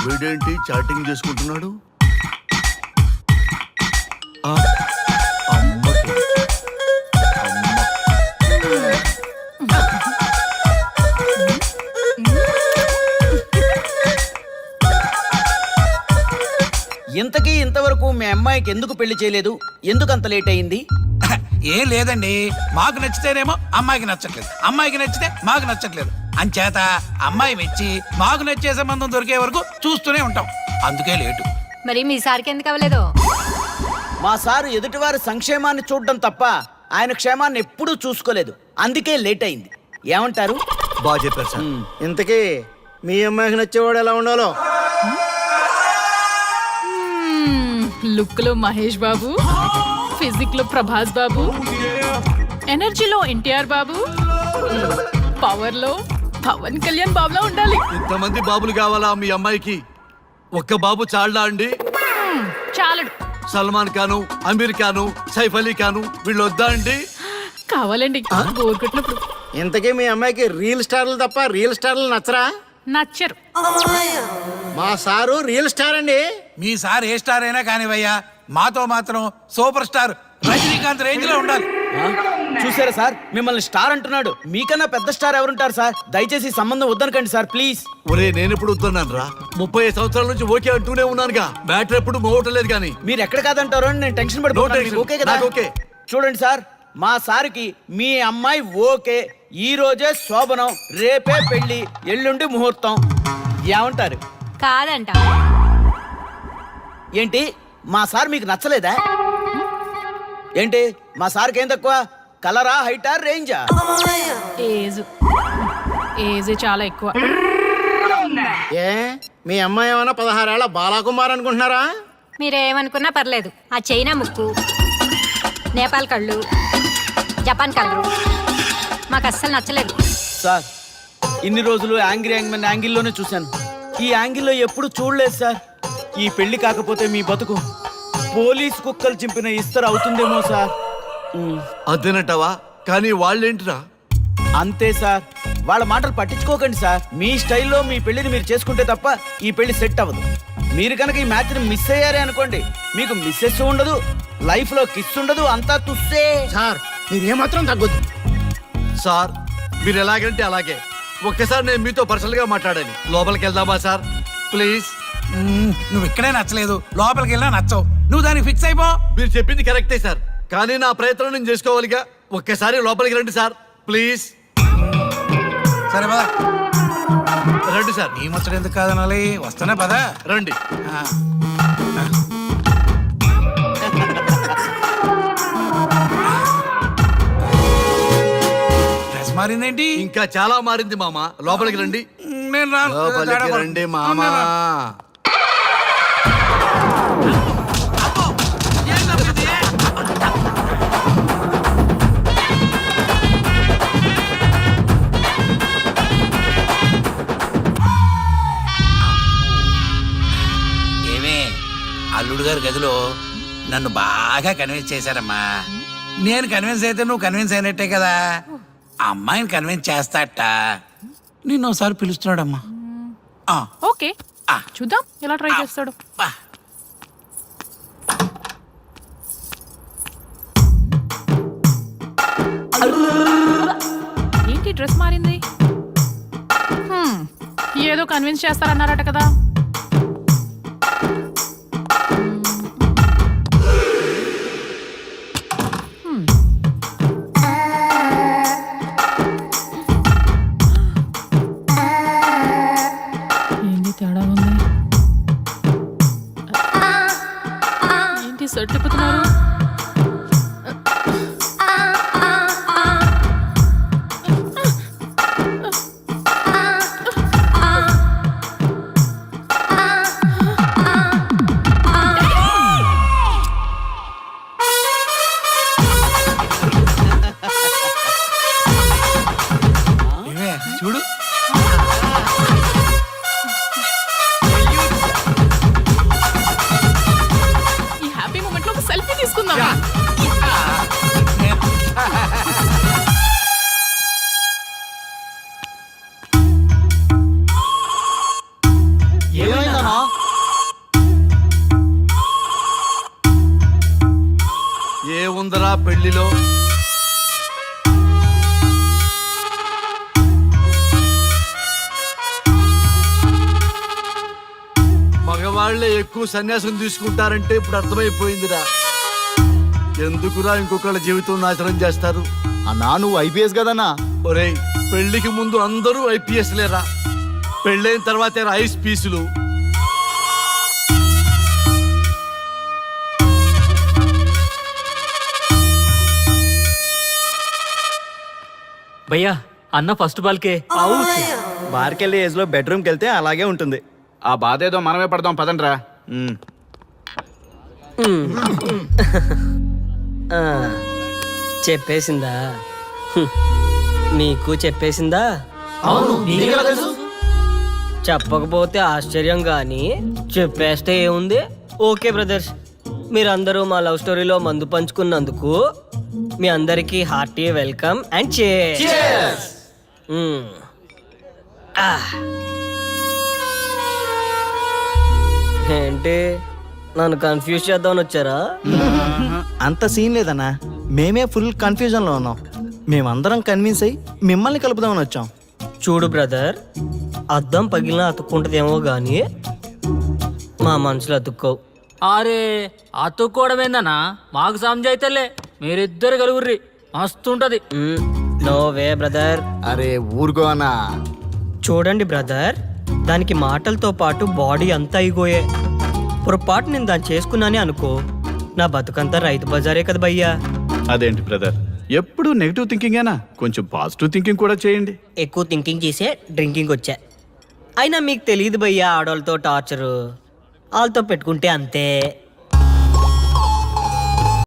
వీడేంటి చాటింగ్ చేసుకుంటున్నాడు? ఇంతకీ ఇంతవరకు మీ అమ్మాయికి ఎందుకు పెళ్లి చేయలేదు? ఎందుకు అంత లేట్ అయింది? ఏం లేదండి, మాకు నచ్చితేనేమో అమ్మాయికి నచ్చట్లేదు, అమ్మాయికి నచ్చితే మాకు నచ్చట్లేదు. అంచేత అమ్మాయి మెచ్చి మాకు నచ్చే సంబంధం దొరికే వరకు చూస్తూనే ఉంటాం. అందుకే లేటు. మరి మీ సార్కి ఎందుకు అవ్వలేదు? మా సారు ఎదుటివారి సంక్షేమాన్ని చూడడం తప్ప ఆయన క్షేమాన్ని ఎప్పుడూ చూసుకోలేదు. అందుకే లేట్ అయింది. ఏమంటారు? బాగా చెప్పారు సార్. ఇంతకీ మీ అమ్మాయికి నచ్చేవాడు ఎలా ఉండాలో? లుక్ లో మహేష్ బాబు, ఫిజిక్ లో ప్రభాస్ బాబు, ఎనర్జీలో ఎన్టీఆర్ బాబు, పవర్ లో పవన్ కళ్యాణ్ బాబులా ఉండాలి. ఇంతమంది బాబులు కావాలా మీ అమ్మాయికి? ఒక్క బాబు చాళ్ళా అండి? చాలడు. సల్మాన్ ఖాను, అమీర్ ఖాను, సైఫ్ అలీ ఖాను వీళ్ళు వద్దా అండి? కావాలండి బోర్ కొట్టినప్పుడు. ఇంతకీ మీ అమ్మాయికి రియల్ స్టార్లు తప్ప రియల్ స్టార్లు నచ్చరా? నచ్చరు. మా సారు రియల్ స్టార్ అండి. మీ సార్ ఏ స్టార్ అయినా కానివయ్యా, మాతో మాత్రం సూపర్ స్టార్ రజనీకాంత్ రేంజ్ లో ఉండాలి. చూసారా సార్, మిమ్మల్ని స్టార్ అంటున్నాడు. మీకన్నా పెద్ద స్టార్ ఎవరుంటారు సార్? దయచేసి ఈ సంబంధం వద్దనకండి సార్, ప్లీజ్. ఒరే నేను ఎప్పుడు వస్తున్నాను రా? 35 సంవత్సరాల నుంచి ఓకే అంటూనే ఉన్నానుగా. బ్యాటరీ ఎప్పుడు మోగటలేదు కానీ. మీరు ఎక్కడ కాదంటారో అని నేను టెన్షన్ పడిపోతున్నాను. ఓకే కదా? ఓకే. చూడండి సార్, మా సార్కి మీ అమ్మాయి ఓకే. ఈ రోజే శోభనం, రేపే పెళ్లి, ఎల్లుండి ముహూర్తం. ఏమంటారు? కాదంట. ఏంటి మా సార్ మీకు నచ్చలేదా? ఏంటి మా సార్కి ఏం తక్కువ? కలరా, హైటా, రేంజా? ఏజ్ చాలా ఎక్కువ. ఏ మీ అమ్మాయి ఏమైనా 16 ఏళ్ల బాలాకుమార్ అనుకుంటున్నారా? మీరేమనుకున్నా పర్లేదు. ఆ చైనా ముక్కు, నేపాల్ కళ్ళు, జపాన్ కళ్ళు మాకు అస్సలు నచ్చలేదు. సార్, ఇన్ని రోజులు యాంగ్రీ యాంగ్మెన్ యాంగిల్లోనే చూశాను. ఈ యాంగిల్లో ఎప్పుడు చూడలేదు సార్. ఈ పెళ్లి కాకపోతే మీ బతుకు పోలీస్ కుక్కలు చింపిన ఇస్తరు అవుతుందేమో సార్. అదేనంటావా? కానీ వాళ్ళేంటిరా? అంతే సార్, వాళ్ళ మాటలు పట్టించుకోకండి సార్. మీ స్టైల్లో మీ పెళ్లిని మీరు చేసుకుంటే తప్ప ఈ పెళ్లి సెట్ అవ్వదు. మీరు కనుక ఈ మ్యాచ్ని మిస్ అయ్యారే అనుకోండి, మీకు మిస్సెస్ ఉండదు, లైఫ్ లో కిస్ ఉండదు, అంతా తుస్సే. సార్ మీరు ఏమాత్రం తగ్గొద్దు. సార్ మీరు ఎలాగంటే అలాగే. ఒక్కసారి నేను మీతో పర్సనల్ గా మాట్లాడాలి. లోపలికి వెళ్దామా సార్? ప్లీజ్. నువ్వు ఇక్కడే నచ్చలేదు, లోపలికి వెళ్ళినా నచ్చవు. నువ్వు దానికి ఫిక్స్ అయిపో. మీరు చెప్పింది కరెక్టే సార్, కానీ నా ప్రయత్నం నేను చేసుకోవాలిగా. ఒక్కసారి లోపలికి రండి సార్, ప్లీజ్. సరే పదా, రండి సార్. నీ ముచ్చట ఎందుకు కాదనాలి? వస్తానే పదా, రండి. డ్రెస్ మారిందేంటి? ఇంకా చాలా మారింది మామ. లోపలికి రండి. నేను రాను. లోపలికి రండి మామ. ఏమే, అల్లుడు గారి గదిలో నన్ను బాగా కన్విన్స్ చేశారమ్మా. నేను కన్విన్స్ అయితే నువ్వు కన్విన్స్ అయినట్టే కదా. ఆ అమ్మాయిని కన్విన్స్ చేస్తాట. నిన్ను ఒకసారి పిలుస్తున్నాడమ్మా. ఓకే, చూద్దాం ఎలా ట్రై చేస్తాడు. ఏంటి డ్రెస్ మారింది? ఏదో కన్విన్స్ చేస్తారన్నారట కదా. ఏంటి తేడా ఉంది? ఏంటి సర్టిపోతున్నారు? చూడు, ఈ హ్యాపీ మూమెంట్ లో ఒక సెల్ఫీ తీసుకుందాం. ఉందరా పెళ్లిలో? మగవాళ్లే ఎక్కువ సన్యాసం తీసుకుంటారంటే ఇప్పుడు అర్థమైపోయిందిరా. ఎందుకురా ఇంకొకళ్ళ జీవితం నాశనం చేస్తారు? అన్నా నువ్వు ఐపీఎస్ కదన్నా. ఒరేయ్, పెళ్లికి ముందు అందరూ ఐపీఎస్ లేరా, పెళ్ళైన తర్వాతే ఐస్ పీసులు. భయ్యా అన్న ఫస్ట్ బాల్కే బార్కెళ్ళి ఏజ్ లో బెడ్రూమ్కి వెళ్తే అలాగే ఉంటుంది. ఆ బాధ ఏదో మనమే పడదాం పదండ్రా. చెప్పేసిందా? నీకు చెప్పేసిందా? చెప్పకపోతే ఆశ్చర్యం గాని చెప్పేస్తే ఏముంది? ఓకే బ్రదర్స్, మీరందరూ మా లవ్ స్టోరీలో మందు పంచుకున్నందుకు మీ అందరికీ హార్టీ వెల్కమ్ అండ్ cheers. ఏంటి నన్ను కన్ఫ్యూజ్ చేద్దామని వచ్చారా? అంత సీన్ లేదన్నా, మేమే ఫుల్ కన్ఫ్యూజన్ లో ఉన్నాం. మేమందరం కన్విన్స్ అయ్యి మిమ్మల్ని కలుపుదామని వచ్చాం. చూడు బ్రదర్, అద్దం పగిలినా అతుక్కుంటదేమో గాని మా మనసులో అతుక్కోవు. అరే అతుక్కోవడమేందన్నా, మాకు సమజైతేలే, మీరిద్దరు కలుగుర్రి మస్తుంటది. No way brother. అరే ఊరుకో అన్నా. చూడండి బ్రదర్, దానికి మాటలతో పాటు బాడీ అంతా అయిపోయే. పొరపాటు నేను దాన్ని చేసుకున్నానే అనుకో, నా బతుకంతా రైతు బజారే కదా భయ్యా. అదేంటి బ్రదర్, ఎప్పుడు నెగిటివ్ థింకింగేనా? కొంచెం పాజిటివ్ థింకింగ్ కూడా చేయండి. ఎక్కువ థింకింగ్ చేసే డ్రింకింగ్ వచ్చా. అయినా మీకు తెలియదు భయ్యా ఆడవాళ్ళతో టార్చరు. వాళ్ళతో పెట్టుకుంటే అంతే.